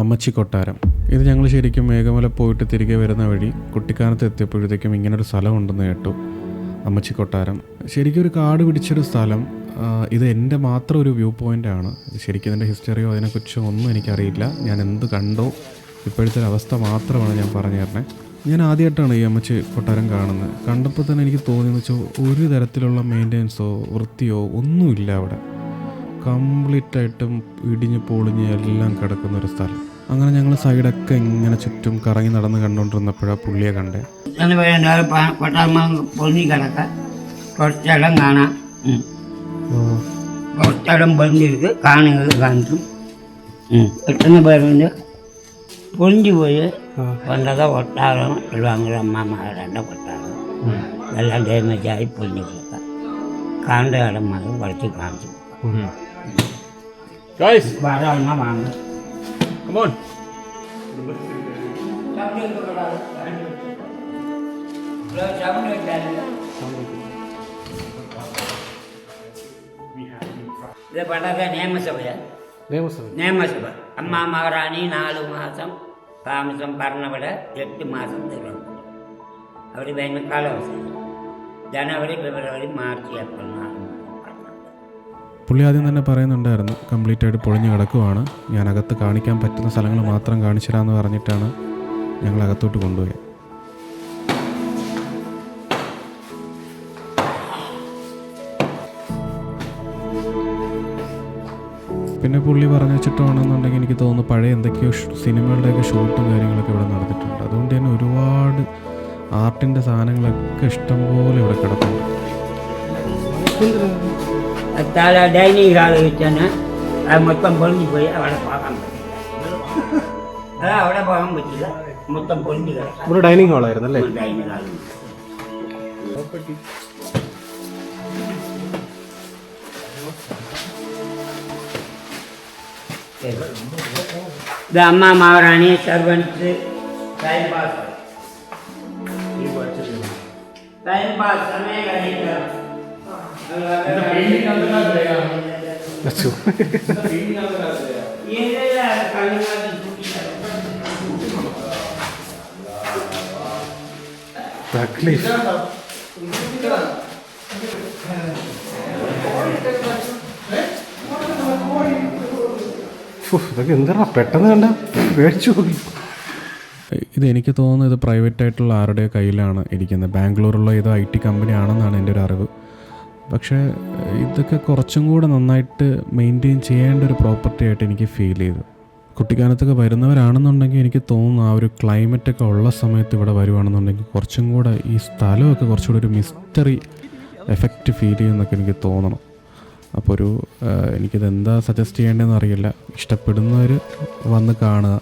അമ്മച്ചി കൊട്ടാരം. ഇത് ഞങ്ങൾ ശരിക്കും മേഘമല പോയിട്ട് തിരികെ വരുന്ന വഴി കുട്ടിക്കാനത്ത് എത്തിയപ്പോഴത്തേക്കും ഇങ്ങനൊരു സ്ഥലം ഉണ്ടെന്ന് കേട്ടു. അമ്മച്ചി കൊട്ടാരം ശരിക്കും ഒരു കാട് പിടിച്ചൊരു സ്ഥലം. ഇത് എൻ്റെ മാത്രം ഒരു വ്യൂ പോയിൻ്റാണ്. ശരിക്കും ഇതിൻ്റെ ഹിസ്റ്ററിയോ അതിനെക്കുറിച്ചോ ഒന്നും എനിക്കറിയില്ല. ഞാൻ എന്ത് കണ്ടോ ഇപ്പോഴത്തെ ഒരു അവസ്ഥ മാത്രമാണ് ഞാൻ പറഞ്ഞു തരണേ. ഞാൻ ആദ്യമായിട്ടാണ് ഈ അമ്മച്ചി കൊട്ടാരം കാണുന്നത്. കണ്ടപ്പോൾ തന്നെ എനിക്ക് തോന്നിയെന്ന് വെച്ചാൽ ഒരു തരത്തിലുള്ള മെയിൻ്റെനൻസോ വൃത്തിയോ ഒന്നുമില്ല അവിടെ. കംപ്ലീറ്റായിട്ടും ഇടിഞ്ഞ് പൊളിഞ്ഞ് എല്ലാം കിടക്കുന്നൊരു സ്ഥലം. അങ്ങനെ ഞങ്ങൾ സൈഡൊക്കെ ഇങ്ങനെ ചുറ്റും കറങ്ങി നടന്ന് കണ്ടുകൊണ്ടിരുന്നപ്പോഴാണ് പുള്ളിയെ കണ്ടേ. പൊളിഞ്ഞ് കിടക്കാം, കുറച്ചിടം കാണാം, കുറച്ചിടം പൊളിഞ്ഞിருக்கு കാണുകൾ കാണിക്കും. എട്ടുന്ന പേരുണ്ട് പൊളിഞ്ഞു പോയി പണ്ടത്തെ കൊട്ടാരം തിരുവാങ്കൂർ അമ്മമാരുടെ കൊട്ടാരം എല്ലാം ഡാമേജായി പൊളിഞ്ഞു കിടക്കാം. കാണേണ്ട ഇടം മാത്രം കുറച്ച് കാണിച്ചു വാങ്ങ. ഇത് പണ്ടത്തെ നിയമസഭ അമ്മ മഹാറാണി 4 മാസം താമസം പറഞ്ഞവിടെ 8 മാസം തരും. അവർ വേനൽക്കാല അവസാനം ജനുവരി ഫെബ്രുവരി മാർച്ച് ഏപ്രിൽ 4 മാസം. പുള്ളി ആദ്യം തന്നെ പറയുന്നുണ്ടായിരുന്നു കംപ്ലീറ്റായിട്ട് പൊളിഞ്ഞ് കിടക്കുവാണ്, ഞാൻ അകത്ത് കാണിക്കാൻ പറ്റുന്ന സ്ഥലങ്ങൾ മാത്രം കാണിച്ചു തരാമെന്ന് പറഞ്ഞിട്ടാണ് ഞങ്ങൾ അകത്തോട്ട് കൊണ്ടുപോയത്. പിന്നെ പുള്ളി പറഞ്ഞു വെച്ചിട്ടാണെന്നുണ്ടെങ്കിൽ എനിക്ക് തോന്നുന്നു പഴയ എന്തൊക്കെയോ സിനിമകളുടെയൊക്കെ ഷൂട്ടും കാര്യങ്ങളൊക്കെ ഇവിടെ നടന്നിട്ടുണ്ട്. അതുകൊണ്ട് തന്നെ ഒരുപാട് ആർട്ടിൻ്റെ സാധനങ്ങളൊക്കെ ഇഷ്ടംപോലെ ഇവിടെ കിടപ്പുണ്ട്. ഡൈനിങ് ഹാൾ വെച്ചാണ് അത് മൊത്തം പൊളിഞ്ഞു പോയി. അവിടെ പോകാൻ പറ്റില്ല, അവിടെ പോകാൻ പറ്റില്ല, മൊത്തം പൊളിഞ്ഞു കിടക്കാം. ഒരു ഡൈനിങ് ഹാളായിരുന്നു അല്ലേ? ഡൈനിങ് ഹാൾ ഇത് അമ്മ മഹാറാണി സർവൻസ് ടൈം പാസ് സമയം കഴിഞ്ഞിട്ട് ഇതൊക്കെ എന്താ പെട്ടെന്ന് കണ്ട മേടിച്ചു പോയി. ഇത് എനിക്ക് തോന്നുന്നു ഇത് പ്രൈവറ്റ് ആയിട്ടുള്ള ആരുടെ കയ്യിലാണ് ഇരിക്കുന്നത്. ബാംഗ്ലൂരുള്ള ഏതോ IT കമ്പനി ആണെന്നാണ് എൻ്റെ ഒരു അറിവ്. പക്ഷേ ഇതൊക്കെ കുറച്ചും കൂടെ നന്നായിട്ട് മെയിൻറ്റെയിൻ ചെയ്യേണ്ട ഒരു പ്രോപ്പർട്ടി ആയിട്ട് എനിക്ക് ഫീൽ ചെയ്തു. കുട്ടിക്കാലത്തൊക്കെ വരുന്നവരാണെന്നുണ്ടെങ്കിൽ എനിക്ക് തോന്നുന്നു ആ ഒരു ക്ലൈമറ്റൊക്കെ ഉള്ള സമയത്ത് ഇവിടെ വരുവാണെന്നുണ്ടെങ്കിൽ കുറച്ചും കൂടെ ഈ സ്ഥലമൊക്കെ കുറച്ചുകൂടെ ഒരു മിസ്റ്ററി എഫക്റ്റ് ഫീൽ ചെയ്യുമെന്നൊക്കെ എനിക്ക് തോന്നണം. അപ്പോൾ എനിക്കിത് എന്താ സജസ്റ്റ് ചെയ്യേണ്ടതെന്ന് അറിയില്ല. ഇഷ്ടപ്പെടുന്നവർ വന്ന് കാണുക.